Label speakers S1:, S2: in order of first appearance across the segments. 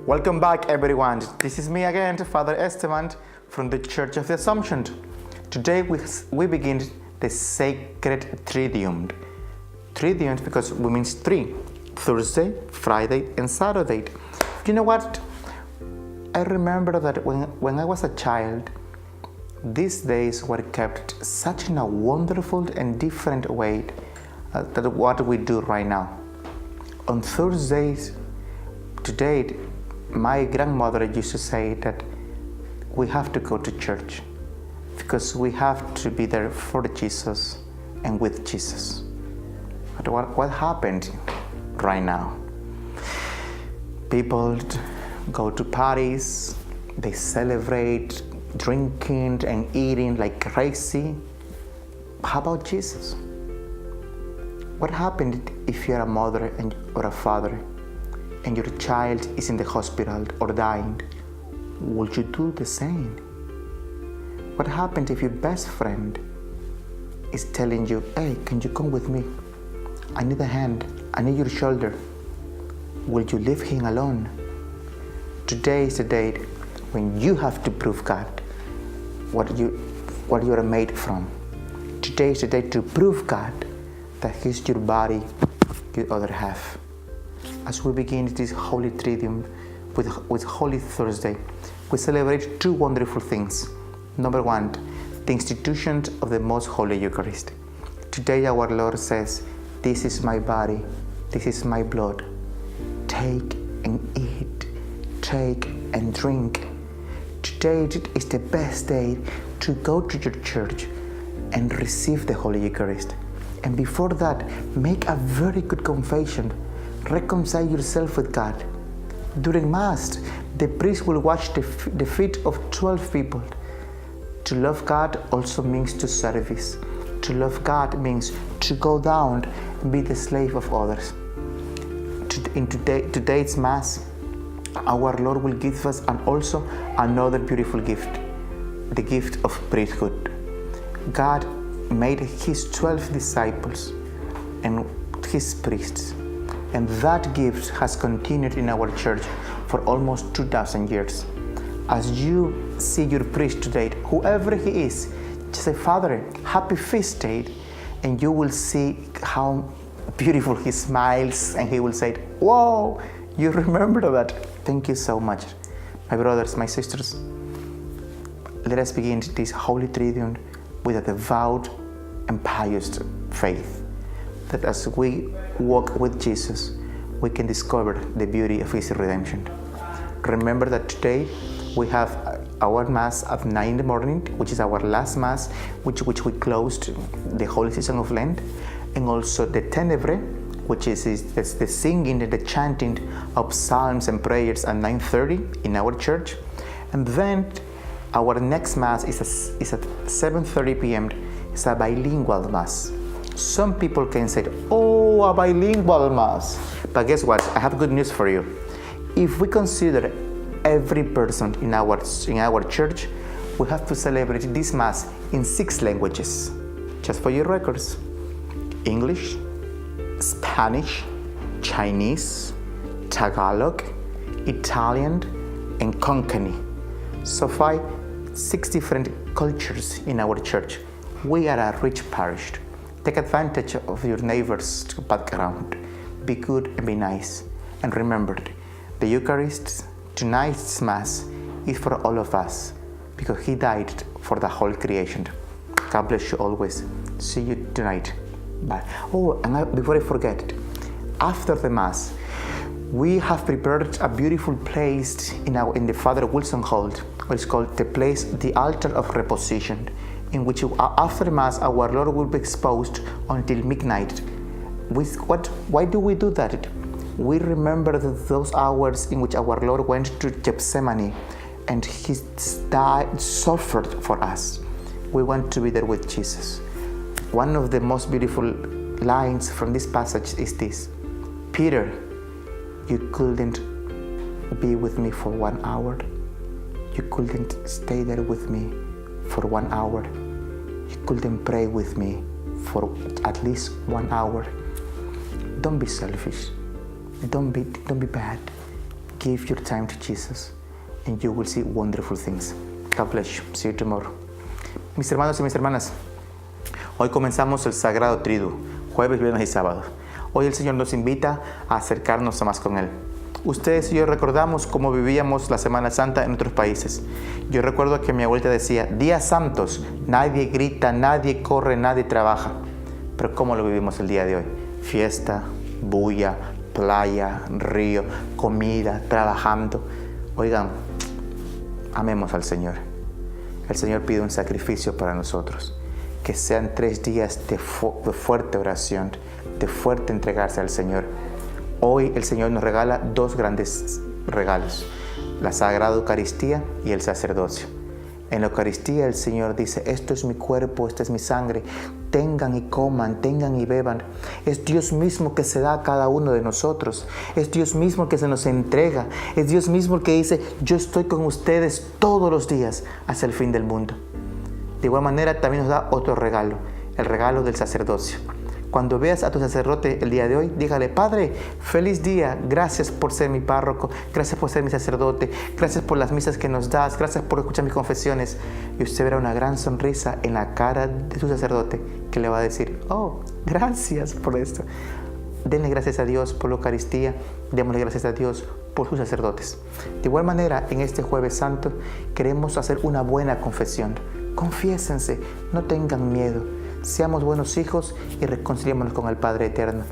S1: Welcome back, everyone. This is me again, Father Esteban from the Church of the Assumption. Today we begin the sacred Triduum. Triduum because we means three: Thursday, Friday, and Saturday. You know what? I remember that when I was a child, these days were kept such in a wonderful and different way than what we do right now. On Thursdays, today, my grandmother used to say that we have to go to church because we have to be there for Jesus and with Jesus. But what happened right now? People go to parties, they celebrate drinking and eating like crazy. How about Jesus? What happened if you're a mother or a father and your child is in the hospital or dying? Would you do the same? What happened if your best friend is telling you, hey, can you come with me? I need a hand, I need your shoulder. Will you leave him alone? Today is the day when you have to prove God what you are made from. Today is the day to prove God that He's your body, your other half. As we begin this Holy Triduum with Holy Thursday, we celebrate two wonderful things. Number one, the institution of the Most Holy Eucharist. Today our Lord says, this is my body, this is my blood. Take and eat, take and drink. Today is the best day to go to your church and receive the Holy Eucharist. And before that, make a very good confession. Reconcile yourself with God. During Mass, the priest will wash the feet of 12 people. To love God also means to service. To love God means to go down and be the slave of others. In today's Mass, our Lord will give us also another beautiful gift, the gift of priesthood. God made His 12 disciples and His priests, and that gift has continued in our church for almost 2,000 years. As you see your priest today, whoever he is, just say, Father, happy feast day, and you will see how beautiful he smiles, and he will say, whoa, you remember that. Thank you so much. My brothers, my sisters, let us begin this Holy Triduum with a devout and pious faith, that as we walk with Jesus, we can discover the beauty of His redemption. Remember that today we have our Mass at 9 in the morning, which is our last Mass, which we closed the holy season of Lent, and also the Tenebre, which is the singing and the chanting of psalms and prayers at 9:30 in our church. And then our next Mass is at 7:30 p.m. It's a bilingual Mass. Some people can say, oh, a bilingual Mass. But guess what? I have good news for you. If we consider every person in our church, we have to celebrate this Mass in 6 languages. Just for your records: English, Spanish, Chinese, Tagalog, Italian, and Konkani. So 6 different cultures in our church. We are a rich parish. Take advantage of your neighbor's background. Be good and be nice. And remember, the Eucharist, tonight's Mass, is for all of us because He died for the whole creation. God bless you always. See you tonight. Bye. Oh, and before I forget, after the Mass, we have prepared a beautiful place in the Father Wilson Hall. It's called the Altar of Reposition, in which after Mass our Lord will be exposed until midnight. Why do we do that? We remember those hours in which our Lord went to Gethsemane and He suffered for us. We want to be there with Jesus. One of the most beautiful lines from this passage is this: Peter, you couldn't be with me for 1 hour. You couldn't stay there with me for 1 hour. You couldn't pray with me for at least 1 hour. Don't be selfish. Don't be bad. Give your time to Jesus and you will see wonderful things. God bless you. See you tomorrow. Mis hermanos y mis hermanas, hoy comenzamos el Sagrado Triduo, jueves, viernes y sábado. Hoy el Señor nos invita a acercarnos más con Él. Ustedes y yo recordamos cómo vivíamos la Semana Santa en otros países. Yo recuerdo que mi abuelita decía, días santos, nadie grita, nadie corre, nadie trabaja. Pero ¿cómo lo vivimos el día de hoy? Fiesta, bulla, playa, río, comida, trabajando. Oigan, amemos al Señor. El Señor pide un sacrificio para nosotros. Que sean 3 días de fuerte oración, de fuerte entregarse al Señor. Hoy el Señor nos regala 2 grandes regalos, la Sagrada Eucaristía y el sacerdocio. En la Eucaristía el Señor dice, esto es mi cuerpo, esta es mi sangre, tengan y coman, tengan y beban. Es Dios mismo que se da a cada uno de nosotros, es Dios mismo que se nos entrega, es Dios mismo el que dice, yo estoy con ustedes todos los días hasta el fin del mundo. De igual manera también nos da otro regalo, el regalo del sacerdocio. Cuando veas a tu sacerdote el día de hoy, dígale, Padre, feliz día, gracias por ser mi párroco, gracias por ser mi sacerdote, gracias por las misas que nos das, gracias por escuchar mis confesiones. Y usted verá una gran sonrisa en la cara de su sacerdote que le va a decir, oh, gracias por esto. Denle gracias a Dios por la Eucaristía, démosle gracias a Dios por sus sacerdotes. De igual manera, en este Jueves Santo queremos hacer una buena confesión. Confiésense, no tengan miedo. Seamos buenos hijos y reconciliémonos con el Padre Eterno.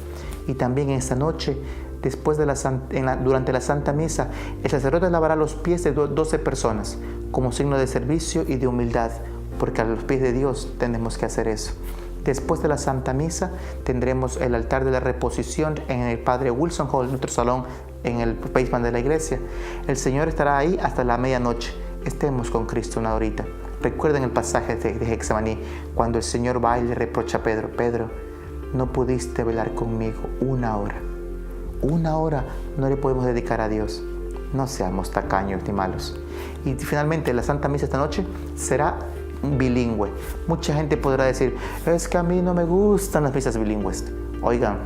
S1: Y también en esta noche, durante la Santa Misa, el sacerdote lavará los pies de 12 personas como signo de servicio y de humildad, porque a los pies de Dios tenemos que hacer eso. Después de la Santa Misa tendremos el altar de la reposición en el Padre Wilson Hall, nuestro salón en el basement de la iglesia. El Señor estará ahí hasta la medianoche. Estemos con Cristo una horita. Recuerden el pasaje de Getsemaní, cuando el Señor va y le reprocha a Pedro, Pedro, no pudiste velar conmigo 1 hora. 1 hora no le podemos dedicar a Dios. No seamos tacaños ni malos. Y finalmente la Santa Misa esta noche será bilingüe. Mucha gente podrá decir, es que a mí no me gustan las misas bilingües. Oigan,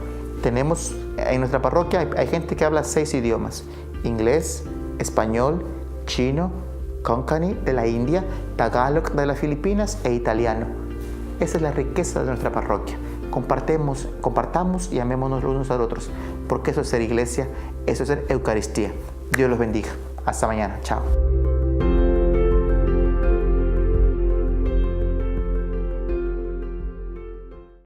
S1: tenemos en nuestra parroquia, hay gente que habla 6 idiomas. Inglés, español, chino, Konkani de la India, Tagalog de las Filipinas e italiano. Esa es la riqueza de nuestra parroquia. Compartamos y amémonos los unos a los otros, porque eso es ser iglesia, eso es ser Eucaristía. Dios los bendiga. Hasta mañana. Chao.